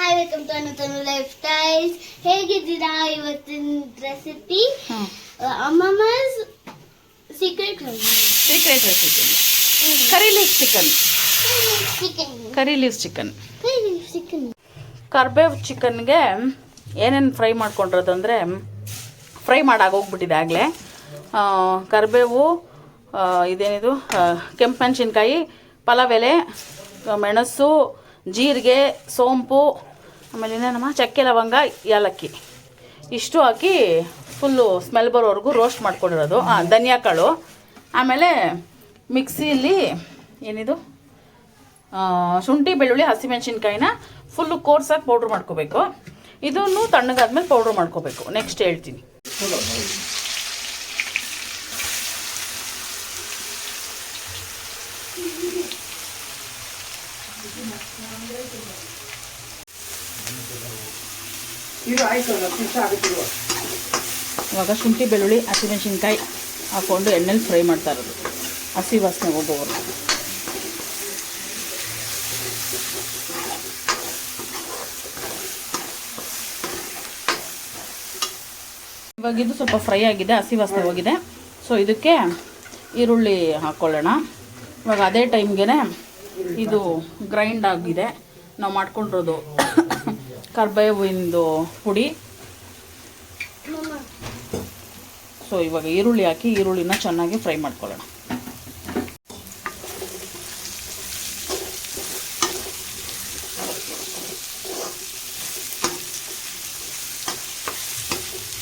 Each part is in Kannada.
Hi welcome to Anuthanu life styles. ಹೇಗಿದ್ದೀರಾ? ಇವತ್ತಿನ ರೆಸಿಪಿ ಅಮ್ಮಮ್ಮಸ್ secret recipe curry leaves chicken. ಕರ್ಬೇವ್ ಚಿಕನ್ಗೆ ಏನೇನು ಫ್ರೈ ಮಾಡ್ಕೊಂಡಿರೋದು ಅಂದರೆ ಫ್ರೈ ಮಾಡಾಗೋಗ್ಬಿಟ್ಟಿದೆ ಆಗಲೇ. ಕರಿಬೇವು, ಇದೇನಿದು ಕೆಂಪು ಮೆಣಸಿನ್ಕಾಯಿ, ಪಲಾವ್ ಎಲೆ, ಮೆಣಸು, ಜೀರಿಗೆ, ಸೋಂಪು, ಆಮೇಲೆ ಇನ್ನೇನಮ್ಮ ಚಕ್ಕೆ, ಲವಂಗ, ಏಲಕ್ಕಿ ಇಷ್ಟು ಹಾಕಿ ಫುಲ್ಲು ಸ್ಮೆಲ್ ಬರೋವರೆಗೂ ರೋಸ್ಟ್ ಮಾಡ್ಕೊಂಡಿರೋದು. ಧನಿಯಾ ಕಾಳು, ಆಮೇಲೆ ಮಿಕ್ಸಿಲಿ ಏನಿದು ಶುಂಠಿ, ಬೆಳ್ಳುಳ್ಳಿ, ಹಸಿಮೆಣಸಿನ್ಕಾಯಿನ ಫುಲ್ಲು ಕೋರ್ಸಾಗಿ ಪೌಡ್ರ್ ಮಾಡ್ಕೋಬೇಕು. ಇದನ್ನು ತಣ್ಣಗಾದ್ಮೇಲೆ ಪೌಡ್ರ್ ಮಾಡ್ಕೋಬೇಕು. ನೆಕ್ಸ್ಟ್ ಹೇಳ್ತೀನಿ. ಇವಾಗ ಶುಂಠಿ, ಬೆಳ್ಳುಳ್ಳಿ, ಹಸಿಮೆಣಸಿನ್ಕಾಯಿ ಹಾಕ್ಕೊಂಡು ಎಣ್ಣೆಲಿ ಫ್ರೈ ಮಾಡ್ತಾ ಇರೋದು ಹಸಿ ವಾಸನೆ ಹೋಗೋವರು. ಇವಾಗ ಇದು ಸ್ವಲ್ಪ ಫ್ರೈ ಆಗಿದೆ, ಹಸಿ ವಾಸನೆ ಹೋಗಿದೆ. ಸೊ ಇದಕ್ಕೆ ಈರುಳ್ಳಿ ಹಾಕ್ಕೊಳ್ಳೋಣ. ಇವಾಗ ಅದೇ ಟೈಮ್ಗೆ ಇದು ಗ್ರೈಂಡ್ ಆಗಿದೆ ನಾವು ಮಾಡ್ಕೊಂಡಿರೋದು ಕರ್ಬೇವಿಂದು ಪುಡಿ. ಸೊ ಇವಾಗ ಈರುಳ್ಳಿ ಹಾಕಿ ಈರುಳ್ಳಿನ ಚೆನ್ನಾಗಿ ಫ್ರೈ ಮಾಡ್ಕೊಳ್ಳೋಣ.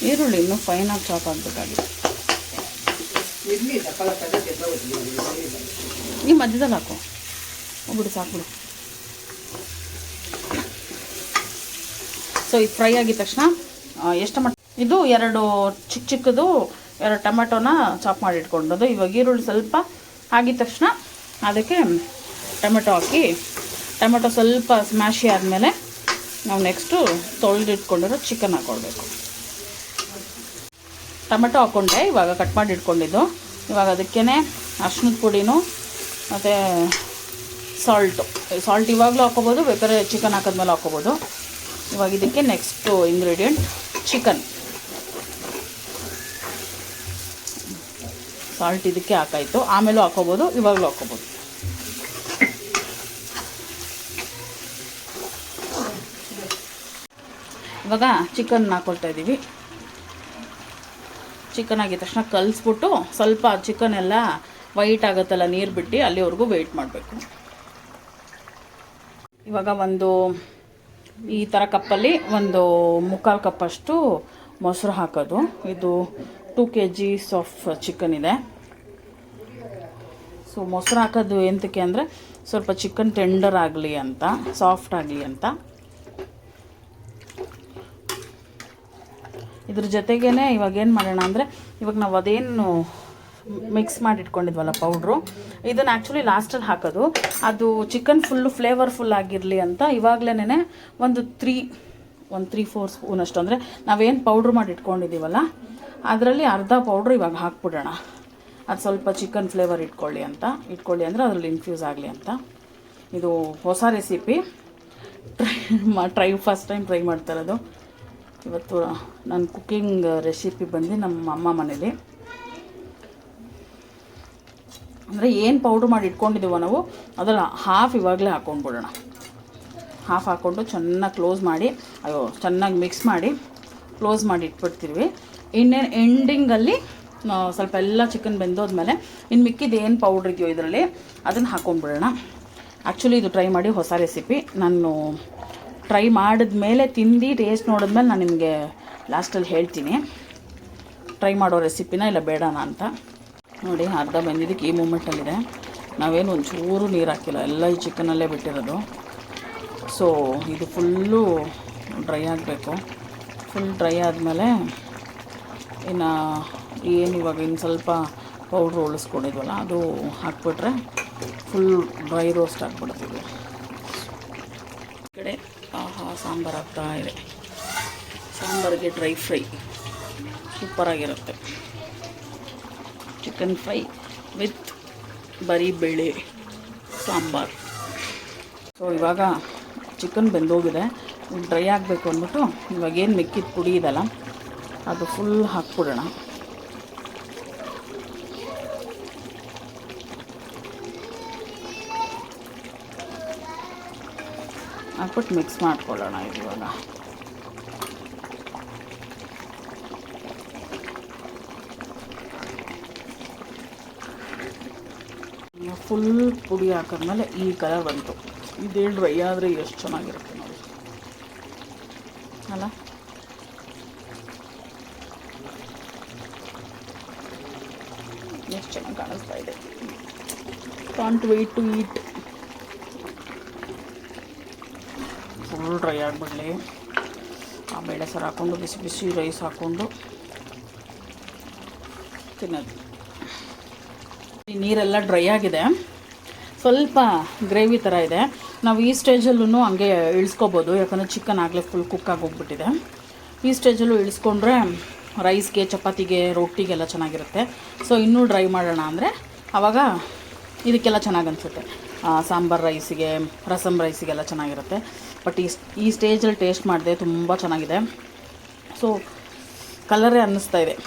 ಈರುಳ್ಳಿ ಇನ್ನೂ ಫೈನಾಗಿ ಚಾಪ್ ಆಗಬೇಕಾಗಿದೆ. ಈ ಮಧ್ಯದಲ್ಲಿ ಹಾಕು ಬಿಡು, ಸಾಕ್ಬಿಡು. ಸೊ ಇದು ಫ್ರೈ ಆಗಿದ ತಕ್ಷಣ ಇದು ಎರಡು ಚಿಕ್ಕದು 2 ಟೊಮೆಟೊನ ಚಾಪ್ ಮಾಡಿ ಇಟ್ಕೊಂಡದ್ದು. ಇವಾಗ ಈರುಳ್ಳಿ ಸ್ವಲ್ಪ ಆಗಿದ ತಕ್ಷಣ ಅದಕ್ಕೆ ಟೊಮೆಟೊ ಹಾಕಿ, ಟೊಮೆಟೊ ಸ್ವಲ್ಪ ಸ್ಮ್ಯಾಶಿ ಆದಮೇಲೆ ನಾವು ನೆಕ್ಸ್ಟು ತೊಳೆದಿಟ್ಕೊಂಡಿರೋ ಚಿಕನ್ ಹಾಕ್ಕೊಳ್ಬೇಕು. ಟೊಮೆಟೊ ಹಾಕ್ಕೊಂಡೆ, ಇವಾಗ ಕಟ್ ಮಾಡಿ ಇಟ್ಕೊಂಡಿದ್ದು. ಇವಾಗ ಅದಕ್ಕೇ ಅರ್ಶಿನದ ಪುಡಿನೂ ಮತ್ತು ಸಾಲ್ಟ್ ಇವಾಗಲೂ ಹಾಕ್ಕೋಬೋದು, ಬೇಕಾದ್ರೆ ಚಿಕನ್ ಹಾಕಿದ್ಮೇಲೆ ಹಾಕ್ಕೋಬೋದು. ಇವಾಗ ಇದಕ್ಕೆ ನೆಕ್ಸ್ಟು ಇಂಗ್ರೀಡಿಯೆಂಟ್ ಚಿಕನ್. ಸಾಲ್ಟ್ ಇದಕ್ಕೆ ಹಾಕಾಯಿತು, ಆಮೇಲೂ ಹಾಕ್ಕೋಬೋದು, ಇವಾಗಲೂ ಹಾಕ್ಕೋಬೋದು. ಇವಾಗ ಚಿಕನ್ ಹಾಕ್ಕೊಳ್ತಾ ಇದ್ದೀವಿ. ಚಿಕನ್ ಆಗಿದ ತಕ್ಷಣ ಕಲಿಸ್ಬಿಟ್ಟು ಸ್ವಲ್ಪ ಚಿಕನ್ ಎಲ್ಲ ವೈಟ್ ಆಗುತ್ತಲ್ಲ ನೀರು ಬಿಟ್ಟು ಅಲ್ಲಿವರೆಗೂ ವೆಯ್ಟ್ ಮಾಡಬೇಕು. ಇವಾಗ ಒಂದು ಈ ಥರ ಕಪ್ಪಲ್ಲಿ ಒಂದು 3/4 ಕಪ್ಪಷ್ಟು ಮೊಸರು ಹಾಕೋದು. ಇದು 2 kg ಆಫ್ ಚಿಕನ್ ಇದೆ. ಸೊ ಮೊಸರು ಹಾಕೋದು ಎಂತಕ್ಕೆ ಅಂದರೆ ಸ್ವಲ್ಪ ಚಿಕನ್ ಟೆಂಡರ್ ಆಗಲಿ ಅಂತ, ಸಾಫ್ಟ್ ಆಗಲಿ ಅಂತ. ಇದ್ರ ಜೊತೆಗೇ ಇವಾಗ ಏನು ಮಾಡೋಣ ಅಂದರೆ, ಇವಾಗ ನಾವು ಅದೇನು ಮಿಕ್ಸ್ ಮಾಡಿ ಇಟ್ಕೊಂಡಿದ್ವಲ್ಲ ಪೌಡ್ರು, ಇದನ್ನು ಆ್ಯಕ್ಚುಲಿ ಲಾಸ್ಟಲ್ಲಿ ಹಾಕೋದು. ಅದು ಚಿಕನ್ ಫುಲ್ಲು ಫ್ಲೇವರ್ಫುಲ್ ಆಗಿರಲಿ ಅಂತ ಇವಾಗಲೇ ಒಂದು 3-4 ಸ್ಪೂನಷ್ಟು, ಅಂದರೆ ನಾವೇನು ಪೌಡ್ರ್ ಮಾಡಿ ಇಟ್ಕೊಂಡಿದ್ದೀವಲ್ಲ ಅದರಲ್ಲಿ ಅರ್ಧ ಪೌಡ್ರ್ ಇವಾಗ ಹಾಕ್ಬಿಡೋಣ. ಅದು ಸ್ವಲ್ಪ ಚಿಕನ್ ಫ್ಲೇವರ್ ಇಟ್ಕೊಳ್ಳಿ ಅಂದರೆ ಅದರಲ್ಲಿ ಇನ್ಫ್ಯೂಸ್ ಆಗಲಿ ಅಂತ. ಇದು ಹೊಸ ರೆಸಿಪಿ, ಫಸ್ಟ್ ಟೈಮ್ ಟ್ರೈ ಮಾಡ್ತಾ ಇರೋದು. ಇವತ್ತು ನನ್ನ ಕುಕ್ಕಿಂಗ್ ರೆಸಿಪಿ ಬಂದು ನಮ್ಮ ಅಮ್ಮ ಮನೇಲಿ. ಅಂದರೆ ಏನು ಪೌಡ್ರ್ ಮಾಡಿ ಇಟ್ಕೊಂಡಿದ್ದೀವೋ ನಾವು ಅದನ್ನು ಹಾಫ್ ಇವಾಗಲೇ ಹಾಕ್ಕೊಂಡ್ಬಿಡೋಣ. ಹಾಫ್ ಹಾಕ್ಕೊಂಡು ಚೆನ್ನಾಗಿ ಚೆನ್ನಾಗಿ ಮಿಕ್ಸ್ ಮಾಡಿ ಕ್ಲೋಸ್ ಮಾಡಿ ಇಟ್ಬಿಡ್ತೀವಿ. ಇನ್ನೇನು ಎಂಡಿಂಗಲ್ಲಿ ಸ್ವಲ್ಪ ಎಲ್ಲ ಚಿಕನ್ ಬೆಂದೋದ್ಮೇಲೆ ಇನ್ನು ಮಿಕ್ಕಿದ್ದು ಏನು ಪೌಡ್ರ್ ಇದೆಯೋ ಇದರಲ್ಲಿ ಅದನ್ನು ಹಾಕ್ಕೊಂಡ್ಬಿಡೋಣ. ಆ್ಯಕ್ಚುಲಿ ಇದು ಟ್ರೈ ಮಾಡಿ ಹೊಸ ರೆಸಿಪಿ. ನಾನು ಟ್ರೈ ಮಾಡಿದ್ಮೇಲೆ ತಿಂದು ಟೇಸ್ಟ್ ನೋಡಿದ್ಮೇಲೆ ನಾನು ನಿಮಗೆ ಲಾಸ್ಟಲ್ಲಿ ಹೇಳ್ತೀನಿ ಟ್ರೈ ಮಾಡೋ ರೆಸಿಪಿನ ಇಲ್ಲ ಬೇಡನಾ ಅಂತ. ನೋಡಿ ಅರ್ಧ ಬೆಂದಿದ್ದಕ್ಕೆ ಈ ಮೂಮೆಂಟಲ್ಲಿದೆ. ನಾವೇನು ಒಂಚೂರು ನೀರು ಹಾಕಿಲ್ಲ, ಎಲ್ಲ ಈ ಚಿಕನಲ್ಲೇ ಬಿಟ್ಟಿರೋದು. ಸೊ ಇದು ಫುಲ್ಲು ಡ್ರೈ ಆಗಬೇಕು. ಫುಲ್ ಡ್ರೈ ಆದಮೇಲೆ ಇನ್ನು ಇವಾಗ ಸ್ವಲ್ಪ ಪೌಡ್ರ್ ಉಳಿಸ್ಕೊಂಡಿದ್ವಲ್ಲ ಅದು ಹಾಕ್ಬಿಟ್ರೆ ಫುಲ್ ಡ್ರೈ ರೋಸ್ಟ್ ಆಗಿಬಿಡ್ತೀವಿ. ಈ ಕಡೆ ಸಾಂಬಾರು ಆಗ್ತಾ ಇದೆ. ಸಾಂಬಾರಿಗೆ ಡ್ರೈ ಫ್ರೈ ಸೂಪರಾಗಿರುತ್ತೆ. ಚಿಕನ್ ಫ್ರೈ ವಿತ್ ಬರೀ ಬೇಳೆ ಸಾಂಬಾರು. ಸೊ ಇವಾಗ ಚಿಕನ್ ಬೆಂದೋಗಿದೆ, ಡ್ರೈ ಆಗಬೇಕು ಅಂದ್ಬಿಟ್ಟು ಇವಾಗ ಏನು ಮಿಕ್ಕಿದ ಪುಡಿ ಇದೆಲ್ಲ ಅದು ಫುಲ್ ಹಾಕ್ಬಿಡೋಣ. ಹಾಕ್ಬಿಟ್ಟು ಮಿಕ್ಸ್ ಮಾಡ್ಕೊಳ್ಳೋಣ ಇದು ಇವಾಗ. ಫುಲ್ ಪುಡಿ ಹಾಕಿದ್ಮೇಲೆ ಈ ಕಲರ್ ಬಂತು. ಇದೇ ಡ್ರೈ ಆದರೆ ಎಷ್ಟು ಚೆನ್ನಾಗಿರುತ್ತೆ ನೋಡಿ ಅಲ್ಲ. ಎಷ್ಟು ಚೆನ್ನಾಗಿ ಕಾಣಿಸ್ತಾ ಇದೆ. Can't wait to eat. Full dry ಆಗಿಬಿಡಲಿ. ಆ ಬೇಳೆ ಸಾರು ಹಾಕ್ಕೊಂಡು ಬಿಸಿ ಬಿಸಿ ರೈಸ್ ಹಾಕ್ಕೊಂಡು ತಿನ್ನೋದು. ಈ ನೀರೆಲ್ಲ ಡ್ರೈ ಆಗಿದೆ, ಸ್ವಲ್ಪ ಗ್ರೇವಿ ಥರ ಇದೆ. ನಾವು ಈ ಸ್ಟೇಜಲ್ಲೂ ಹಂಗೆ ಇಳಿಸ್ಕೊಬೋದು, ಯಾಕಂದರೆ ಚಿಕನ್ ಆಗಲೇ ಫುಲ್ ಕುಕ್ ಆಗೋಗ್ಬಿಟ್ಟಿದೆ. ಈ ಸ್ಟೇಜಲ್ಲೂ ಇಳಿಸ್ಕೊಂಡ್ರೆ ರೈಸ್ಗೆ, ಚಪಾತಿಗೆ, ರೊಟ್ಟಿಗೆಲ್ಲ ಚೆನ್ನಾಗಿರುತ್ತೆ. ಸೊ ಇನ್ನೂ ಡ್ರೈ ಮಾಡೋಣ ಅಂದರೆ ಆವಾಗ ಇದಕ್ಕೆಲ್ಲ ಚೆನ್ನಾಗಿ ಅನಿಸುತ್ತೆ. ಸಾಂಬಾರು ರೈಸಿಗೆ, ರಸಮ್ ರೈಸಿಗೆಲ್ಲ ಚೆನ್ನಾಗಿರುತ್ತೆ. ಬಟ್ ಈ ಸ್ಟೇಜಲ್ಲಿ ಟೇಸ್ಟ್ ಮಾಡಿದೆ, ತುಂಬ ಚೆನ್ನಾಗಿದೆ. ಸೊ ಕಲರೇ ಅನ್ನಿಸ್ತಾ ಇದೆ,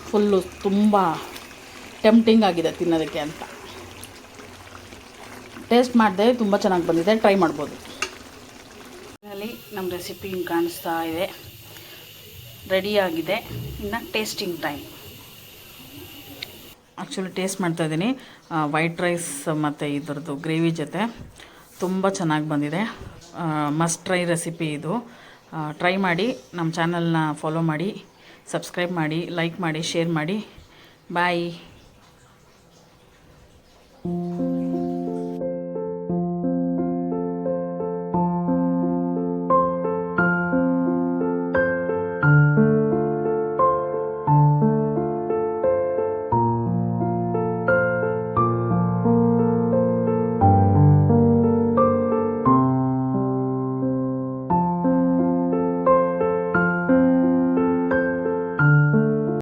ಫುಲ್ಲು ತುಂಬ ಟೆಂಪ್ಟಿಂಗ್ ಆಗಿದೆ ತಿನ್ನೋದಕ್ಕೆ ಅಂತ. ಟೇಸ್ಟ್ ಮಾಡಿದೆ, ತುಂಬ ಚೆನ್ನಾಗಿ ಬಂದಿದೆ, ಟ್ರೈ ಮಾಡ್ಬೋದು. ಅಲ್ಲಿ ನಮ್ಮ ರೆಸಿಪಿ ಹಿಂಗೆ ಕಾಣಿಸ್ತಾ ಇದೆ, ರೆಡಿಯಾಗಿದೆ. ಇನ್ನು ಟೇಸ್ಟಿಂಗ್ ಟೈಮ್. ಆ್ಯಕ್ಚುಲಿ ಟೇಸ್ಟ್ ಮಾಡ್ತಾಯಿದ್ದೀನಿ ವೈಟ್ ರೈಸ್ ಮತ್ತು ಇದರದ್ದು ಗ್ರೇವಿ ಜೊತೆ. ತುಂಬ ಚೆನ್ನಾಗಿ ಬಂದಿದೆ. ಮಸ್ಟ್ ಟ್ರೈ ರೆಸಿಪಿ ಇದು. ಟ್ರೈ ಮಾಡಿ. ನಮ್ಮ ಚಾನಲ್ನ ಫಾಲೋ ಮಾಡಿ, ಸಬ್ಸ್ಕ್ರೈಬ್ ಮಾಡಿ, ಲೈಕ್ ಮಾಡಿ, ಶೇರ್ ಮಾಡಿ. ಬಾಯ್.